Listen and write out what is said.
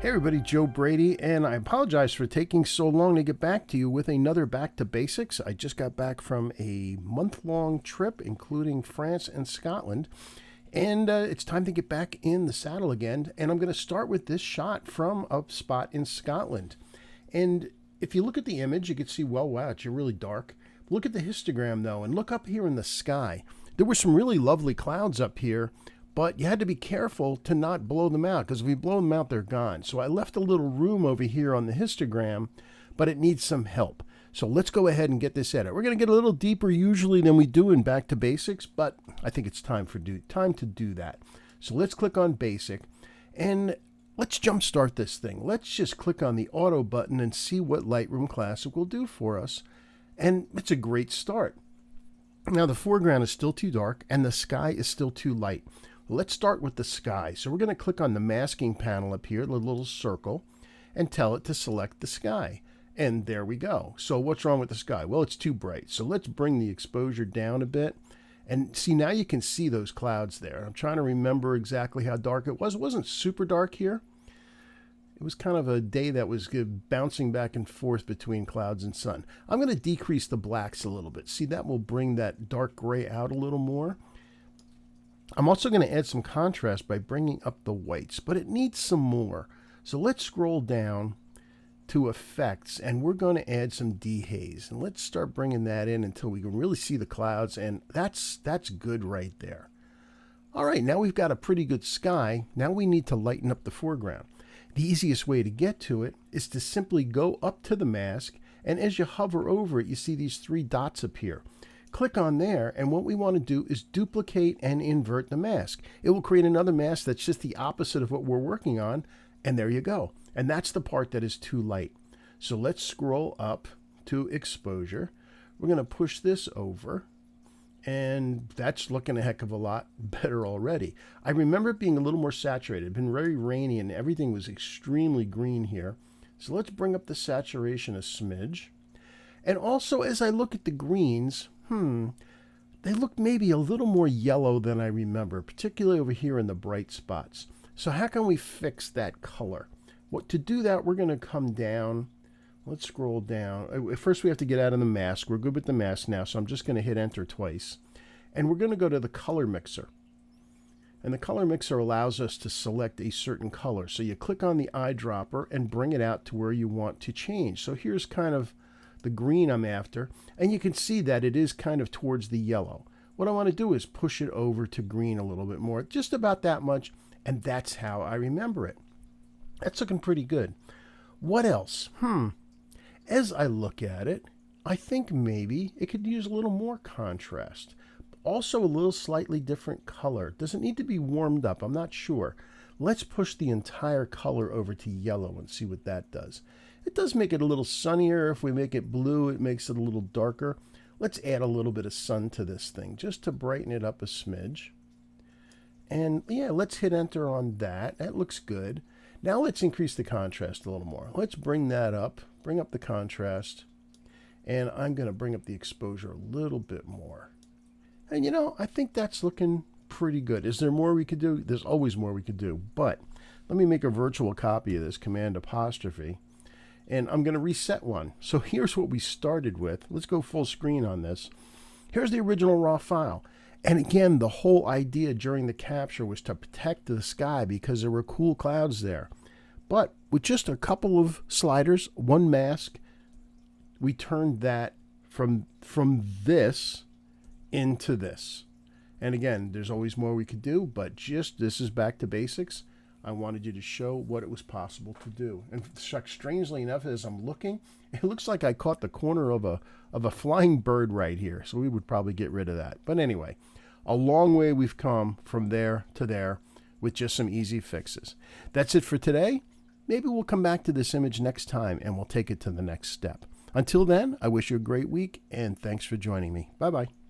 Hey everybody, Joe Brady, and I apologize for taking so long to get back to you with another Back to Basics. I just got back from a month-long trip, including France and Scotland, and it's time to get back in the saddle again, and I'm going to start with this shot from a spot in Scotland. And if you look at the image, you can see, well, wow, it's really dark. Look at the histogram, though, and look up here in the sky. There were some really lovely clouds up here, but you had to be careful to not blow them out, because if you blow them out, they're gone. So I left a little room over here on the histogram, but it needs some help. So let's go ahead and get this edit. We're going to get a little deeper usually than we do in Back to Basics, but I think it's time to do that. So let's click on Basic, and let's jumpstart this thing. Let's just click on the Auto button and see what Lightroom Classic will do for us. And it's a great start. Now the foreground is still too dark, and the sky is still too light. Let's start with the sky. So we're going to click on the masking panel up here, the little circle, and tell it to select the sky. And there we go. So what's wrong with the sky? Well, it's too bright. So let's bring the exposure down a bit. And see, now you can see those clouds there. I'm trying to remember exactly how dark it was. It wasn't super dark here. It was kind of a day that was bouncing back and forth between clouds and sun. I'm going to decrease the blacks a little bit. See, that will bring that dark gray out a little more. I'm also going to add some contrast by bringing up the whites, but it needs some more. So let's scroll down to Effects, and we're going to add some dehaze. And let's start bringing that in until we can really see the clouds, and that's good right there. All right, now we've got a pretty good sky. Now we need to lighten up the foreground. The easiest way to get to it is to simply go up to the mask, and as you hover over it, you see these three dots appear. Click on there, and what we want to do is duplicate and invert the mask. It will create another mask that's just the opposite of what we're working on, and there you go. And that's the part that is too light. So let's scroll up to exposure. We're going to push this over, and that's looking a heck of a lot better already. I remember it being a little more saturated. It had been very rainy, and everything was extremely green here. So let's bring up the saturation a smidge. And also, as I look at the greens, they look maybe a little more yellow than I remember, particularly over here in the bright spots. So how can we fix that color? To do that, we're going to come down. Let's scroll down. First, we have to get out of the mask. We're good with the mask now, so I'm just going to hit Enter twice. And we're going to go to the color mixer. And the color mixer allows us to select a certain color. So you click on the eyedropper and bring it out to where you want to change. So here's kind of the green I'm after, and you can see that it is kind of towards the yellow. What I want to do is push it over to green a little bit more, just about that much, and that's how I remember it. That's looking pretty good. What else? As I look at it, I think maybe it could use a little more contrast. Also a little slightly different color. Does it need to be warmed up? I'm not sure. Let's push the entire color over to yellow and see what that does. It does make it a little sunnier. If we make it blue, it makes it a little darker. Let's add a little bit of sun to this thing just to brighten it up a smidge. And yeah, let's hit Enter on that. That looks good. Now let's increase the contrast a little more. Let's bring that up, bring up the contrast, and I'm going to bring up the exposure a little bit more. And you know, I think that's looking pretty good. Is there more we could do? There's always more we could do, but let me make a virtual copy of this, Command apostrophe, and I'm going to reset one. So here's what we started with. Let's go full screen on this. Here's the original raw file. And again, the whole idea during the capture was to protect the sky because there were cool clouds there. But with just a couple of sliders, one mask, we turned that from this into this. And again, there's always more we could do, but just this is Back to Basics. I wanted you to show what it was possible to do. And strangely enough, as I'm looking, it looks like I caught the corner of a flying bird right here. So we would probably get rid of that. But anyway, a long way we've come from there to there with just some easy fixes. That's it for today. Maybe we'll come back to this image next time and we'll take it to the next step. Until then, I wish you a great week and thanks for joining me. Bye-bye.